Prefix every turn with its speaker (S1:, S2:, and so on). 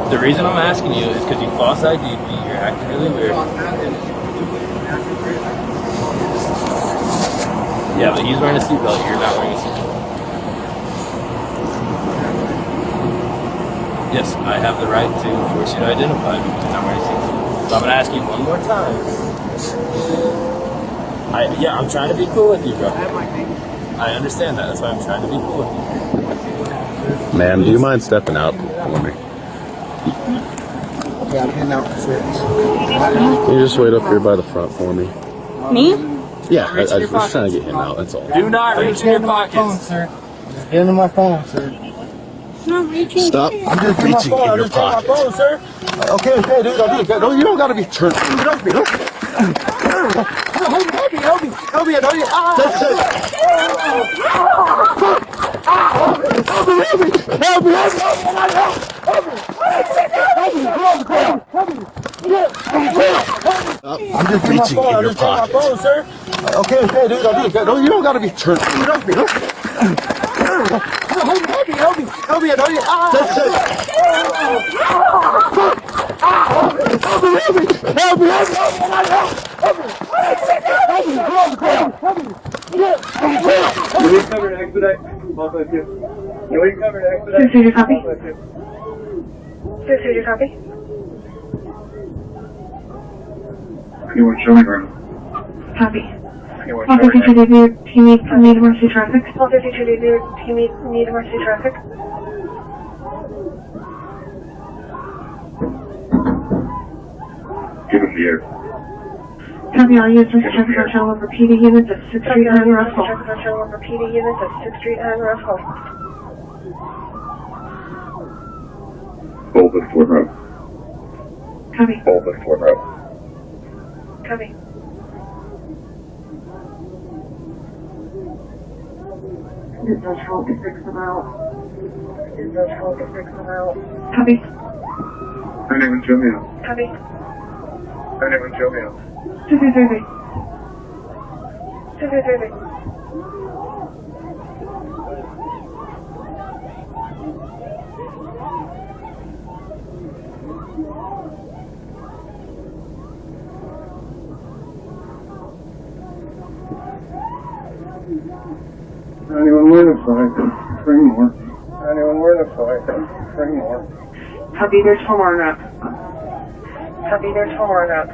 S1: The reason I'm asking you is because you false ID'd me. You're acting really weird. Yeah, but he's wearing a seatbelt. You're not wearing a seatbelt. Yes, I have the right to force you to identify me. You're not wearing a seatbelt. So I'm gonna ask you one more time. I'm trying to be cool with you, bro. I understand that. That's why I'm trying to be cool with you.
S2: Ma'am, do you mind stepping out for me?
S3: Okay, I'm heading out.
S2: Can you just wait up here by the front for me?
S4: Me?
S2: Yeah, I was just trying to get him out, that's all.
S1: Do not reach in your pockets.
S3: Sir. Just get into my phone, sir.
S4: Not reaching.
S2: Stop
S3: I'm just
S2: reaching in your
S3: my
S2: pockets.
S3: phone, sir. Okay, dude. You don't gotta be turned. Help me. Help me. Help me.
S2: I'm just reaching in your pockets.
S3: Phone, sir. Okay, dude. You don't gotta be turned. Help me.
S5: Will you cover an expedite? Will you cover an expedite?
S4: Did you copy? Did you copy?
S5: You want to show me around?
S4: Copy.
S5: You want to show me
S4: 52 debut, team need emergency traffic.
S6: 52 debut, team need emergency traffic.
S5: Give him the air.
S4: Copy, all units emergency traffic are showing over PD units at 6th Street and Russell.
S6: Traffic are showing over PD units at 6th Street and Russell.
S5: Bolton Ford Road.
S4: Copy.
S5: Bolton Ford Road.
S6: Copy.
S4: It does hold to 6 them out.
S6: Is those hold to 6 them out?
S4: Copy.
S5: Anyone show me out?
S6: Copy.
S5: Anyone show me out?
S4: 2230.
S6: 2230.
S5: Anyone with a fight? Bring more. Anyone with a fight? Bring more.
S4: Copy, there's 4 more up.
S6: Copy, there's 4 more up.